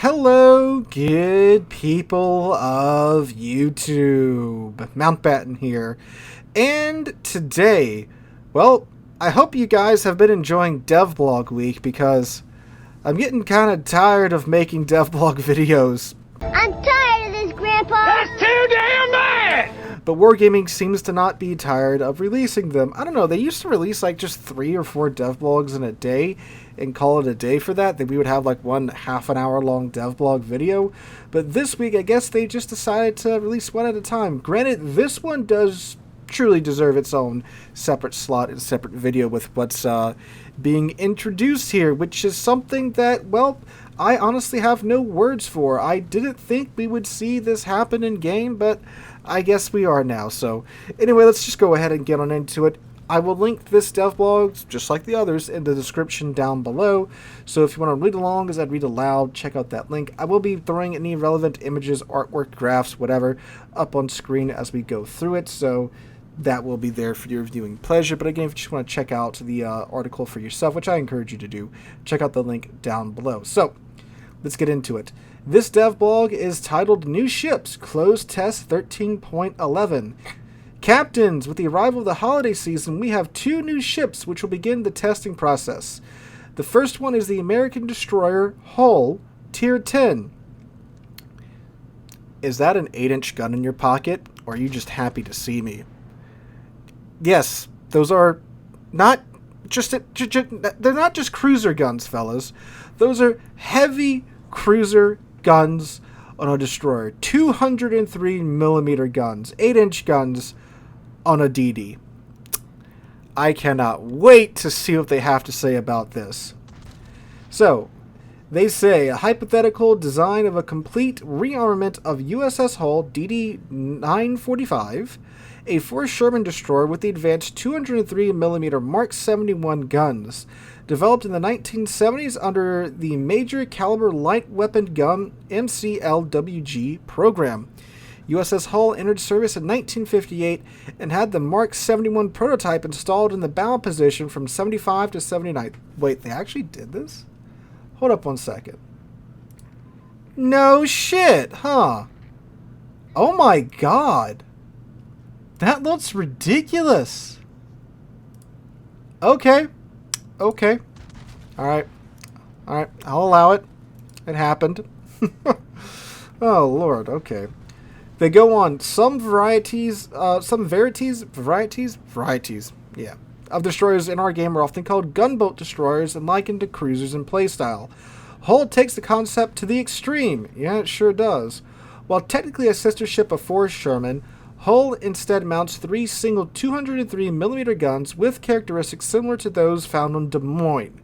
Hello, good people of YouTube. Mountbatten here. And today, well, I hope you guys have been enjoying DevBlog week because I'm getting kind of tired of making DevBlog videos. I'm tired of this, Grandpa! That's too damn bad! But Wargaming seems to not be tired of releasing them. I don't know, they used to release like just 3 or 4 DevBlogs in a day and call it a day for that. Then we would have like one half-an-hour long DevBlog video. But this week, I guess they just decided to release one at a time. Granted, this one does truly deserve its own separate slot and separate video with what's being introduced here, which is something that, well, I honestly have no words for. I didn't think we would see this happen in game, but I guess we are now. So anyway, let's just go ahead and get on into it. I will link this DevBlog, just like the others, in the description down below. So if you want to read along as I read aloud, check out that link. I will be throwing any relevant images, artwork, graphs, whatever, up on screen as we go through it. So that will be there for your viewing pleasure. But again, if you just want to check out the article for yourself, which I encourage you to do, check out the link down below. So let's get into it. This DevBlog is titled New Ships, Closed Test 13.11. Captains, with the arrival of the holiday season, we have 2 new ships which will begin the testing process. The first one is the American destroyer Hull, Tier 10. Is that an 8-inch gun in your pocket, or are you just happy to see me? Yes, those are not just they're not just cruiser guns, fellas. Those are heavy cruiser guns on a destroyer. 203mm guns, 8-inch guns on a DD. I cannot wait to see what they have to say about this. So, they say a hypothetical design of a complete rearmament of USS Hull DD-945, a Forrest Sherman destroyer with the advanced 203mm Mark 71 guns, developed in the 1970s under the Major Caliber Light Weapon Gun MCLWG program. USS Hull entered service in 1958 and had the Mark 71 prototype installed in the bow position from 75 to 79. Wait, they actually did this? Hold up one second. No shit, huh? Oh my god. That looks ridiculous. Okay. Okay. Alright. Alright, I'll allow it. It happened. Oh lord, okay. They go on. Some varieties, yeah, of destroyers in our game are often called gunboat destroyers and likened to cruisers in playstyle. Hull takes the concept to the extreme. Yeah, it sure does. While technically a sister ship of Forrest Sherman, Hull instead mounts 3 single 203mm guns with characteristics similar to those found on Des Moines.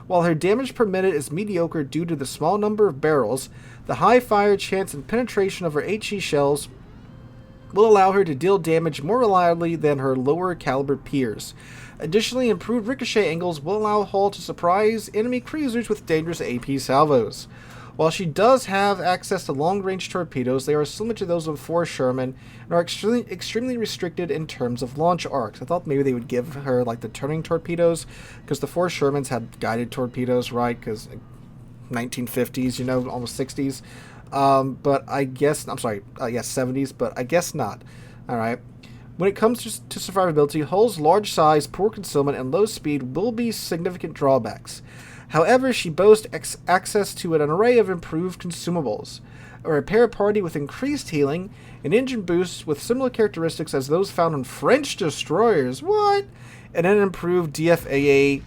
While her damage per minute is mediocre due to the small number of barrels, the high fire chance and penetration of her HE shells will allow her to deal damage more reliably than her lower caliber peers. Additionally, improved ricochet angles will allow Hull to surprise enemy cruisers with dangerous AP salvos. While she does have access to long-range torpedoes, they are similar to those of Forrest Sherman and are extremely restricted in terms of launch arcs. I thought maybe they would give her like the turning torpedoes, because the Forrest Shermans had guided torpedoes, right? Because 1950s, you know, almost 60s. But I guess, I'm sorry, yes, 70s, but I guess not. All right. When it comes to survivability, Hull's large size, poor concealment, and low speed will be significant drawbacks. However, she boasts access to an array of improved consumables, a repair party with increased healing, an engine boost with similar characteristics as those found on French destroyers, what? And an improved DFAA,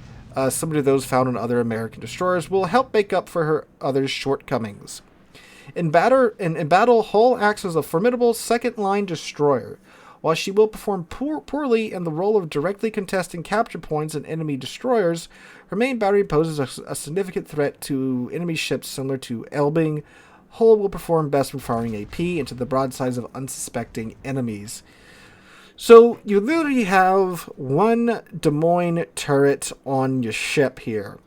similar to those found on other American destroyers, will help make up for her other shortcomings. In battle, Hull acts as a formidable second-line destroyer. While she will perform poorly in the role of directly contesting capture points in enemy destroyers, her main battery poses a significant threat to enemy ships similar to Elbing. Hull will perform best when firing AP into the broadsides of unsuspecting enemies. So you literally have one Des Moines turret on your ship here.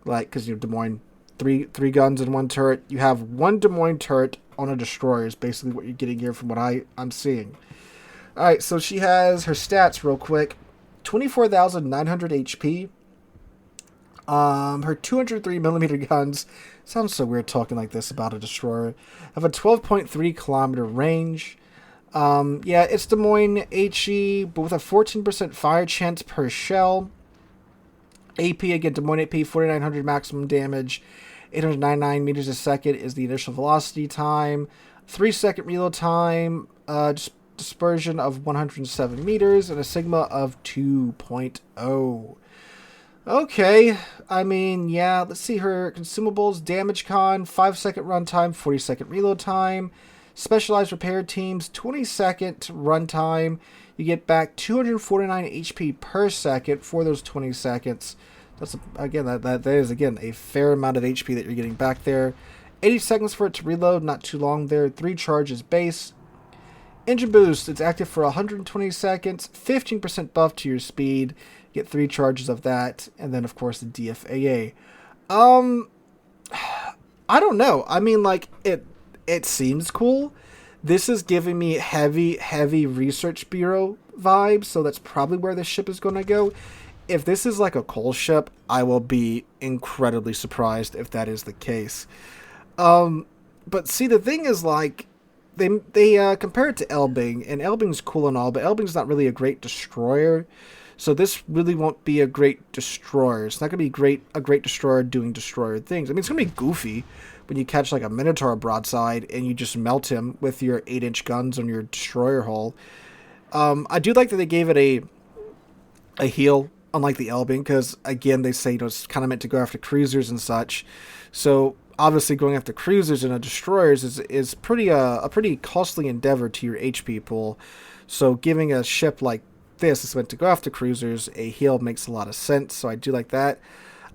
Like, because you have Des Moines, three guns in one turret. You have one Des Moines turret on a destroyer is basically what you're getting here from what I'm seeing. Alright, so she has her stats real quick. 24,900 HP. Her 203mm guns, sounds so weird talking like this about a destroyer, have a 12.3 kilometer range. Yeah, it's Des Moines HE, but with a 14% fire chance per shell. AP, again, Des Moines AP, 4,900 maximum damage. 899 meters a second is the initial velocity time. 3-second reload time. Dispersion of 107 meters. And a sigma of 2.0. Okay. I mean, yeah, let's see her consumables. Damage con, 5-second runtime, 40-second reload time. Specialized repair teams, 20-second runtime. You get back 249 HP per second for those 20 seconds. That's that is again a fair amount of HP that you're getting back there. 80 seconds for it to reload, not too long there. 3 charges base. Engine boost, it's active for 120 seconds. 15% buff to your speed. You get 3 charges of that, and then of course the DFAA. I don't know. I mean, like it seems cool. This is giving me heavy Research Bureau vibes, so that's probably where this ship is going to go. If this is like a coal ship, I will be incredibly surprised if that is the case. But see, the thing is, like, they compare it to Elbing, and Elbing's cool and all, but Elbing's not really a great destroyer. So this really won't be a great destroyer. It's not going to be a great destroyer doing destroyer things. I mean, it's going to be goofy when you catch like a Minotaur broadside and you just melt him with your 8-inch guns on your destroyer hull. I do like that they gave it a heal, unlike the Elbing, because again, they say, you know, it's kind of meant to go after cruisers and such. So obviously going after cruisers and destroyers is pretty a pretty costly endeavor to your HP pool. So giving a ship like this is meant to go after cruisers, a heal makes a lot of sense, so I do like that.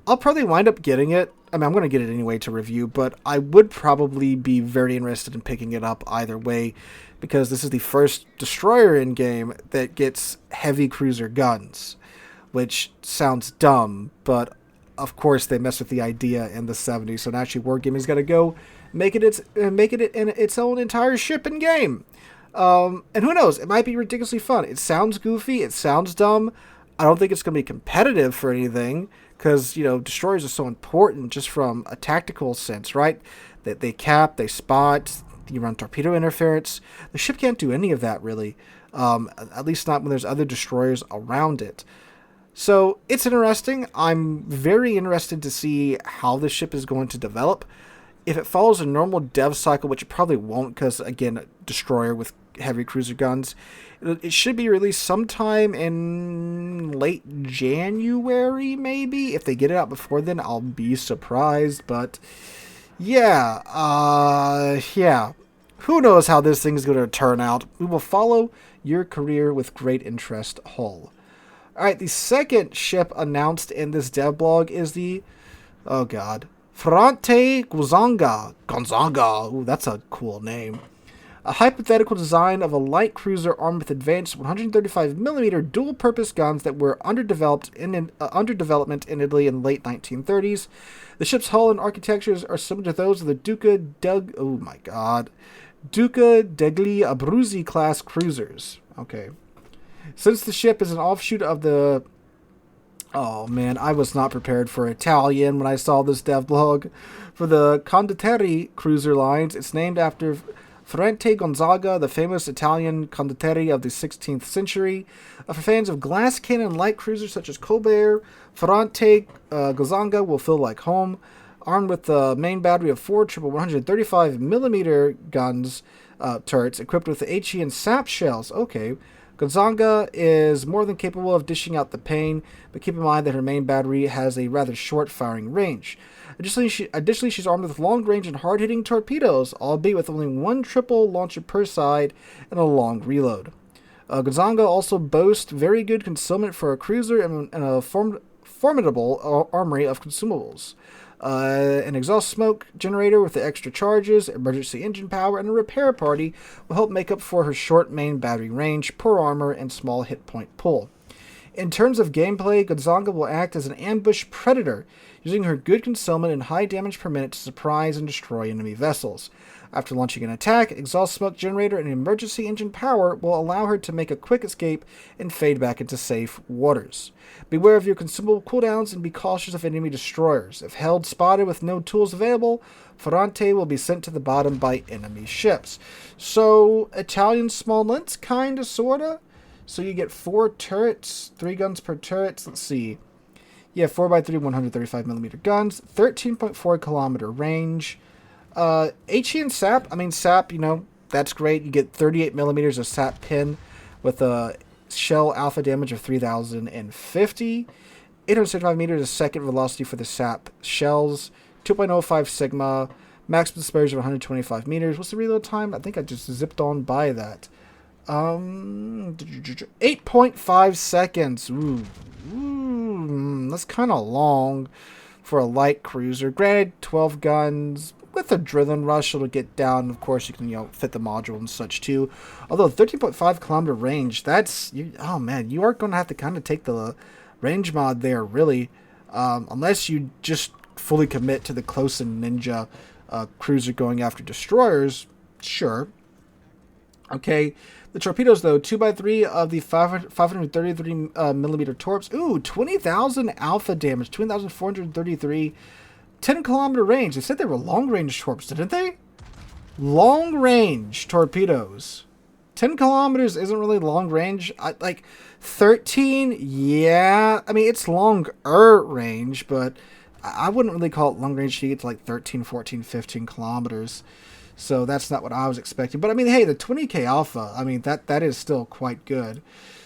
I'll probably wind up getting it. I mean, I'm going to get it anyway to review, but I would probably be very interested in picking it up either way, because this is the first destroyer in game that gets heavy cruiser guns, which sounds dumb, but of course they messed with the idea in the 70s, so naturally Wargaming's got to go make it in its own entire ship in game. And who knows, it might be ridiculously fun. It sounds goofy, it sounds dumb. I don't think it's going to be competitive for anything, because, you know, destroyers are so important just from a tactical sense, right? That they cap, they spot, you run torpedo interference. The ship can't do any of that, really. At least not when there's other destroyers around it. So, it's interesting. I'm very interested to see how the ship is going to develop. If it follows a normal dev cycle, which it probably won't, because, again, a destroyer with heavy cruiser guns, it should be released sometime in late January, maybe. If they get it out before then, I'll be surprised. But, yeah. Who knows how this thing is going to turn out. We will follow your career with great interest, Hull. Alright, the second ship announced in this devblog is the... oh, God. Ferrante Gonzaga. Ooh, that's a cool name. A hypothetical design of a light cruiser armed with advanced 135mm dual-purpose guns that were under development in Italy in the late 1930s. The ship's hull and architectures are similar to those of the Duca degli Abruzzi class cruisers. Okay. Since the ship is an offshoot of the... oh man, I was not prepared for Italian when I saw this devblog. For the condottieri cruiser lines, it's named after Ferrante Gonzaga, the famous Italian condottieri of the 16th century. For fans of glass cannon light cruisers such as Colbert, Ferrante Gonzaga will feel like home. Armed with the main battery of 4 135mm guns, turrets, equipped with the HE and SAP shells. Okay. Gonzaga is more than capable of dishing out the pain, but keep in mind that her main battery has a rather short firing range. Additionally, she's armed with long-range and hard-hitting torpedoes, albeit with only one triple launcher per side and a long reload. Gonzaga also boasts very good concealment for a cruiser and a formidable armory of consumables. An exhaust smoke generator with the extra charges, emergency engine power, and a repair party will help make up for her short main battery range, poor armor, and small hit point pull. In terms of gameplay, Gonzaga will act as an ambush predator, using her good concealment and high damage per minute to surprise and destroy enemy vessels. After launching an attack, exhaust smoke generator and emergency engine power will allow her to make a quick escape and fade back into safe waters. Beware of your consumable cooldowns and be cautious of enemy destroyers. If held spotted with no tools available, Ferrante will be sent to the bottom by enemy ships. So, Italian small lengths, kinda, sorta. So you get 4 turrets, 3 guns per turret. Let's see. Yeah, 4x3 135mm guns, 13.4 kilometer range. HE and SAP, I mean, SAP, you know, that's great. You get 38mm of SAP pin with a shell alpha damage of 3050. 875 meters of second velocity for the SAP shells. 2.05 sigma. Maximum dispersion of 125 meters. What's the reload time? I think I just zipped on by that. 8.5 seconds. Ooh, that's kind of long for a light cruiser. Granted, 12 guns. With adrenaline rush, it'll get down. Of course, you can, you know, fit the module and such too. Although 13.5 kilometer range, that's, oh man, you are going to have to kind of take the range mod there, really. Unless you just fully commit to the close and ninja cruiser going after destroyers, sure. Okay, the torpedoes though, 2x3 of the 533mm torps. Ooh, 20,000 alpha damage, 20,433. 10 kilometer range. They said they were long range torps, didn't they? Long range torpedoes. 10 kilometers isn't really long range. Like 13, yeah. I mean, it's longer range, but I wouldn't really call it long range to get to like 13, 14, 15 kilometers. So that's not what I was expecting. But I mean, hey, the 20k alpha, I mean, that is still quite good.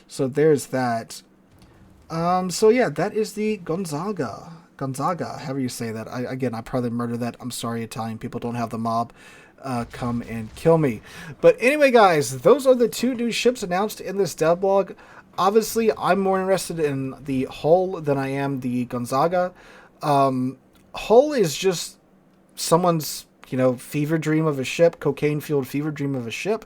So there's that. So yeah, that is the Gonzaga, however you say that. I probably murdered that. I'm sorry, Italian people, don't have the mob come and kill me. But anyway, guys, those are the 2 new ships announced in this devlog. Obviously, I'm more interested in the Hull than I am the Gonzaga. Hull is just someone's, you know, fever dream of a ship, cocaine-fueled fever dream of a ship.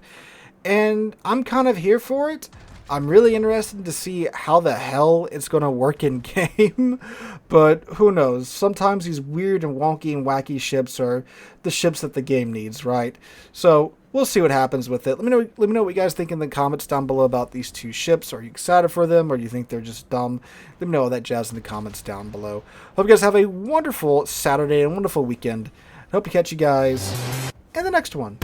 And I'm kind of here for it. I'm really interested to see how the hell it's going to work in game, but who knows? Sometimes these weird and wonky and wacky ships are the ships that the game needs, right? So we'll see what happens with it. Let me know what you guys think in the comments down below about these 2 ships. Are you excited for them, or do you think they're just dumb? Let me know all that jazz in the comments down below. Hope you guys have a wonderful Saturday and wonderful weekend. I hope to catch you guys in the next one.